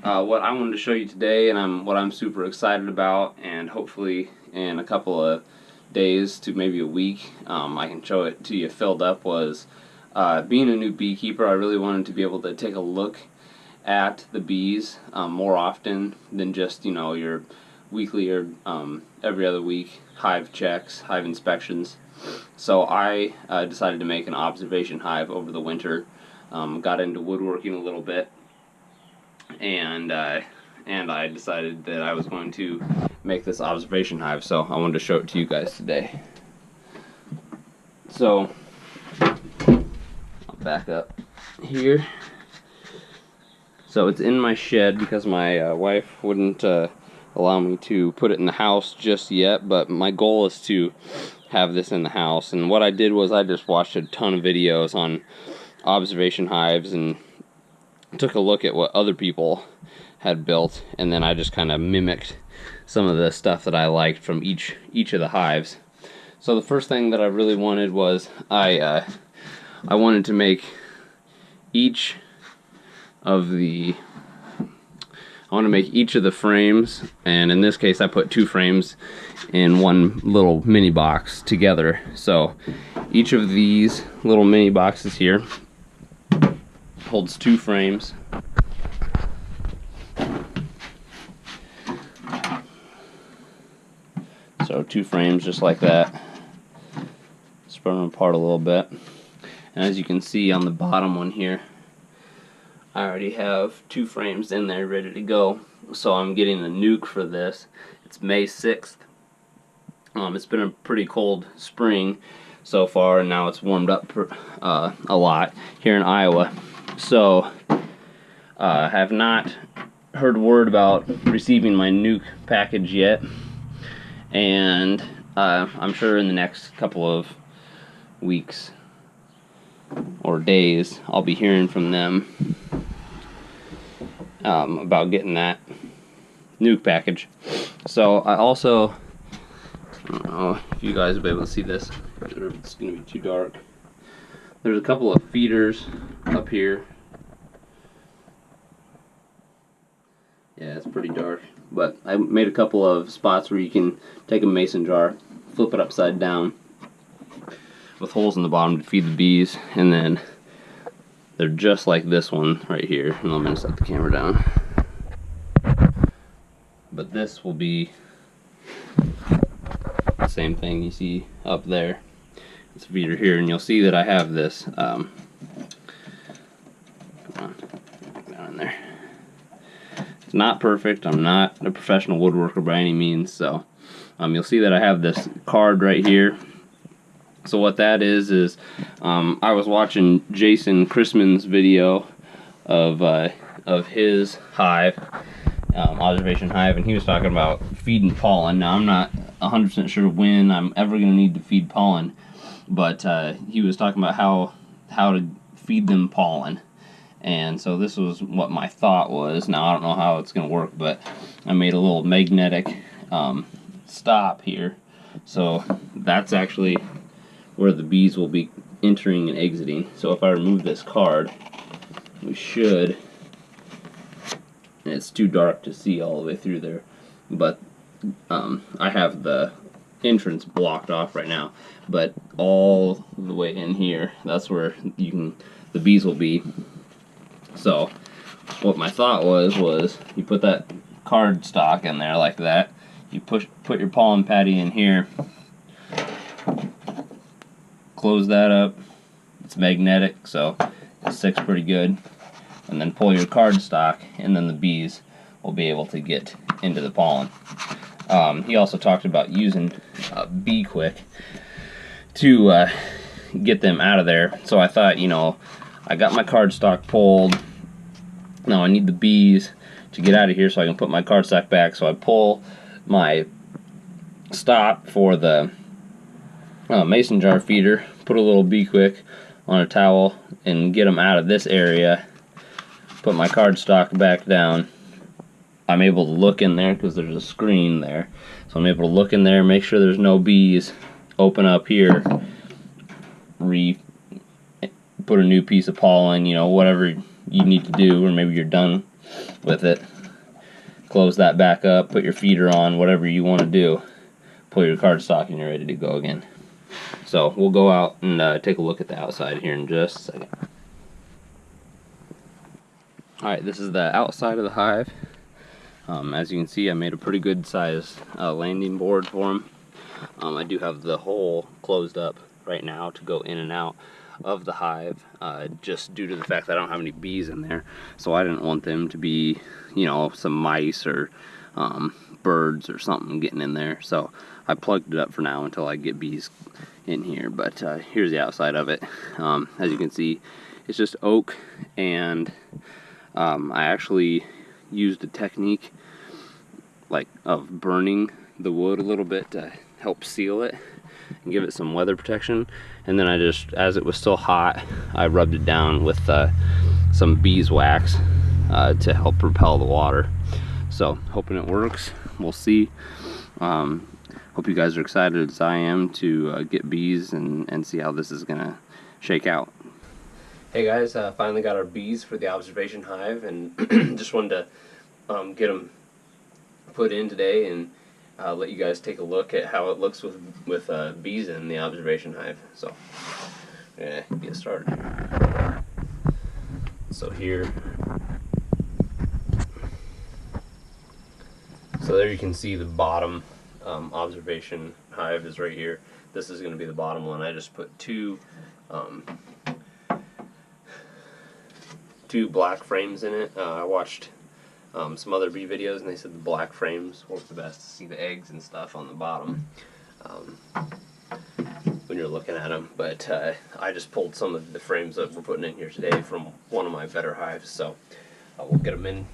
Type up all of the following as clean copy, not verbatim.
What I wanted to show you today, and what I'm super excited about, and hopefully in a couple of days to maybe a week, I can show it to you filled up, was being a new beekeeper. I really wanted to be able to take a look at the bees more often than just your weekly or every other week hive checks, hive inspections. So I decided to make an observation hive over the winter. Got into woodworking a little bit, and I decided that I was going to make this observation hive. So I wanted to show it to you guys today. So I'll back up here. So it's in my shed because my wife wouldn't allow me to put it in the house just yet, but my goal is to have this in the house. And what I did was I just watched a ton of videos on observation hives and took a look at what other people had built, and then I just kind of mimicked some of the stuff that I liked from each of the hives. So the first thing that I really wanted was I wanted to make each of the frames, and in this case I put 2 frames in one little mini box together. So each of these little mini boxes here holds 2 frames. So 2 frames just like that. Spread them apart a little bit. And as you can see on the bottom one here, I already have 2 frames in there ready to go. So I'm getting the nuke for this. It's May 6th. It's been a pretty cold spring so far, and now it's warmed up a lot here in Iowa. So have not heard word about receiving my nuke package yet, and I'm sure in the next couple of weeks or days I'll be hearing from them about getting that nuke package. So I also, I don't know if you guys will be able to see this, or if it's going to be too dark. There's a couple of feeders up here. Yeah, it's pretty dark, but I made a couple of spots where you can take a mason jar, flip it upside down with holes in the bottom to feed the bees, and then they're just like this one right here. And I'm going to set the camera down. But this will be the same thing you see up there. It's a feeder here, and you'll see that I have this. Come on, down in there. It's not perfect. I'm not a professional woodworker by any means, so you'll see that I have this card right here. So what that is I was watching Jason Chrisman's video of his hive, observation hive, and he was talking about feeding pollen. Now I'm not 100% sure when I'm ever going to need to feed pollen, but he was talking about how to feed them pollen. And so this was what my thought was. Now I don't know how it's going to work, but I made a little magnetic stop here. So that's actually where the bees will be entering and exiting. So if I remove this card, we should, and it's too dark to see all the way through there, but I have the entrance blocked off right now, but all the way in here, that's where the bees will be. So what my thought was you put that card stock in there like that, you put your pollen patty in here, close that up, it's magnetic, so it sticks pretty good, and then pull your card stock, and then the bees will be able to get into the pollen. He also talked about using Bee Quick to get them out of there. So I thought, I got my cardstock pulled. Now I need the bees to get out of here so I can put my cardstock back. So I pull my stop for the mason jar feeder, put a little Bee Quick on a towel, and get them out of this area. Put my cardstock back down. I'm able to look in there because there's a screen there. So I'm able to look in there, make sure there's no bees. Open up here, put a new piece of pollen, whatever you need to do, or maybe you're done with it. Close that back up, put your feeder on, whatever you want to do. Pull your cardstock and you're ready to go again. So we'll go out and take a look at the outside here in just a second. Alright, this is the outside of the hive. As you can see, I made a pretty good size landing board for them. I do have the hole closed up right now to go in and out of the hive, just due to the fact that I don't have any bees in there. So I didn't want them to be, you know, some mice or birds or something getting in there. So I plugged it up for now until I get bees in here. But here's the outside of it. As you can see, it's just oak, and I actually used a technique like of burning the wood a little bit to help seal it and give it some weather protection. And then I just, as it was still hot, I rubbed it down with some beeswax to help repel the water. So hoping it works. We'll see. Hope you guys are excited as I am to get bees and see how this is gonna shake out. Hey guys, finally got our bees for the observation hive, and just wanted to get them put in today and let you guys take a look at how it looks with bees in the observation hive. So yeah, get started. So here, so there you can see the bottom observation hive is right here. This is going to be the bottom one. I just put two black frames in it. I watched some other bee videos, and they said the black frames work the best to see the eggs and stuff on the bottom when you're looking at them. But I just pulled some of the frames that we're putting in here today from one of my better hives, so we'll get them in.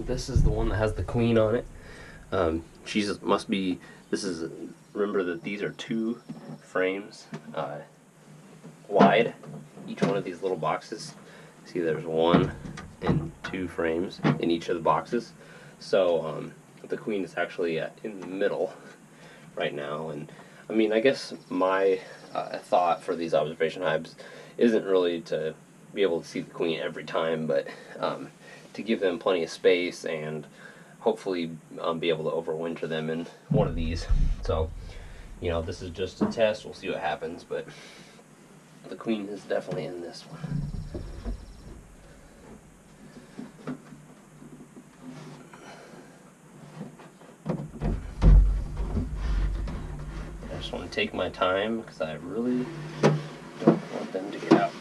This is the one that has the queen on it. She's must be. This is. Remember that these are 2 frames wide. Each one of these little boxes. See, there's 1 and 2 frames in each of the boxes. So the queen is actually in the middle right now. And I mean, I guess my thought for these observation hives isn't really to be able to see the queen every time, but to give them plenty of space and hopefully be able to overwinter them in one of these. So, you know, this is just a test. We'll see what happens, but the queen is definitely in this one. I just want to take my time because I really don't want them to get out.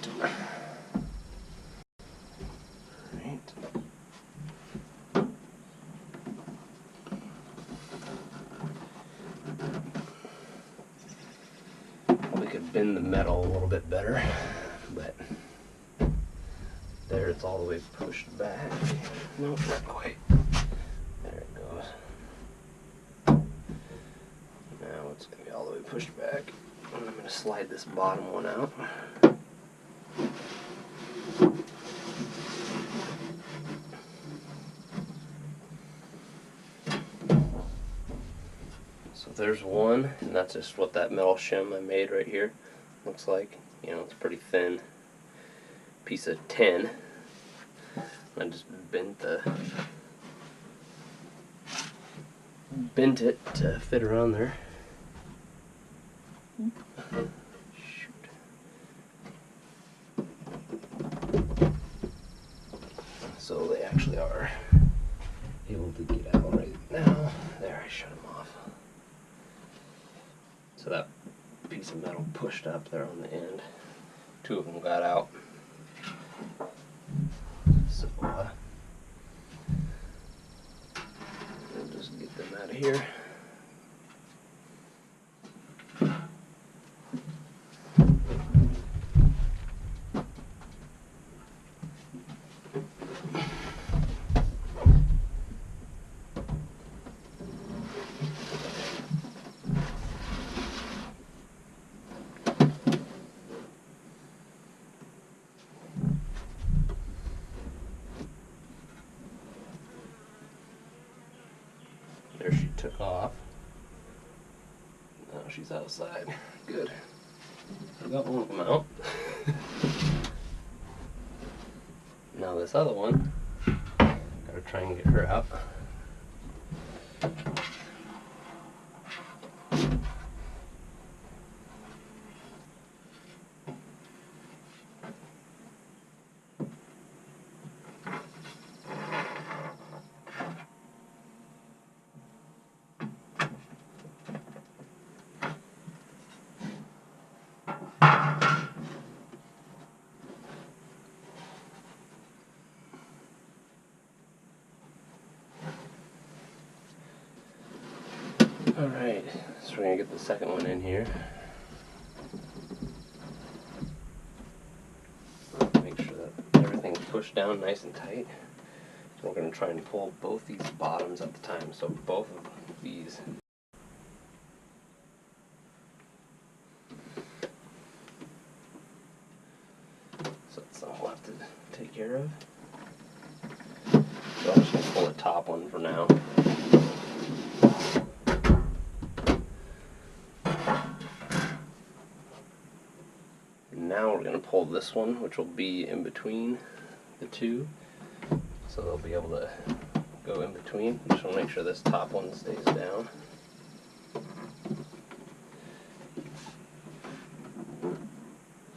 We could bend the metal a little bit better, but there it's all the way pushed back. Nope, not quite. There it goes. Now it's going to be all the way pushed back. And I'm going to slide this bottom one out. So there's one, and that's just what that metal shim I made right here looks like. You know, it's a pretty thin piece of tin. I just bent it to fit around there. Shoot. So they actually are able to get out right now. There, I shut them off. So that piece of metal pushed up there on the end. 2 of them got out. So I'll just get them out of here. took off. Now she's outside. Good. I got one of them out. Now this other one, gotta try and get her out. Alright, so we're going to get the second one in here. Make sure that everything's pushed down nice and tight. We're going to try and pull both these bottoms at the time, so both of these. So that's something we'll have to take care of. So I'm just going to pull the top one for now. Now we're going to pull this one, which will be in between the two, so they'll be able to go in between. Just want to make sure this top one stays down.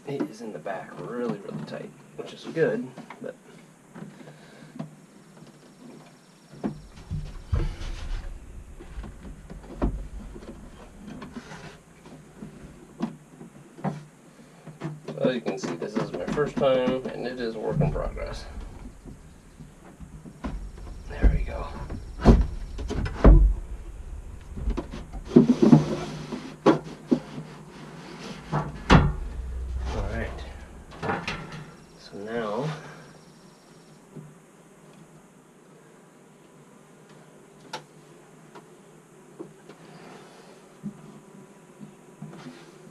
It is in the back really, really tight, which is good, but as you can see, this is my first time, and it is a work in progress. There we go. Alright. So now,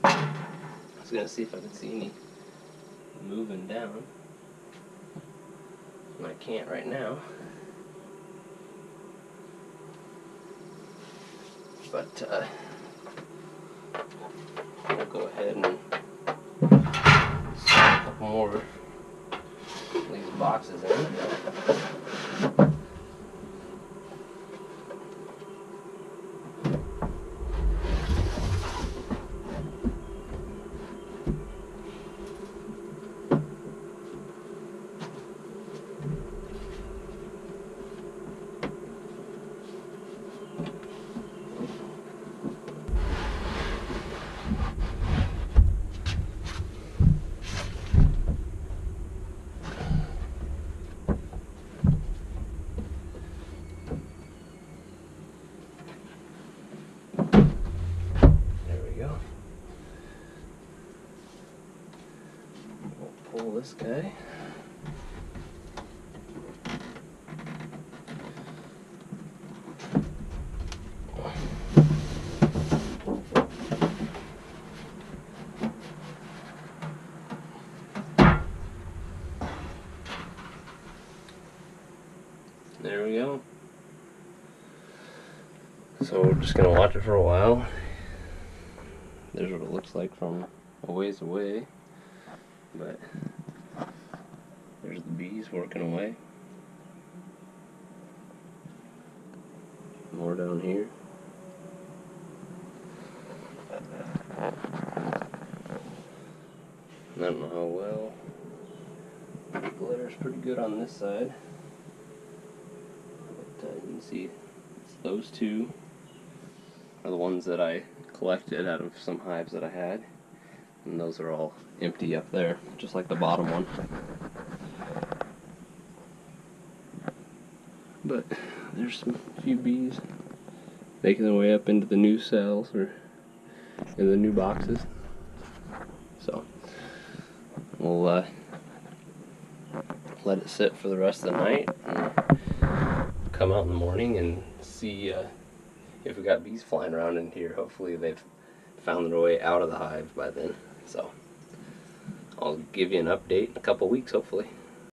I was going to see if I could see any moving down, and I can't right now, but we'll go ahead and slide a couple more of these boxes in. Pull this guy. There we go. So we're just gonna watch it for a while. There's what it looks like from a ways away. But there's the bees working away. More down here. I don't know how well. The glitter's pretty good on this side. But you can see those two are the ones that I collected out of some hives that I had. And those are all empty up there, just like the bottom one. But there's a few bees making their way up into the new cells or in the new boxes. So we'll let it sit for the rest of the night and come out in the morning and see if we got bees flying around in here. Hopefully they've found their way out of the hive by then. So I'll give you an update in a couple weeks, hopefully.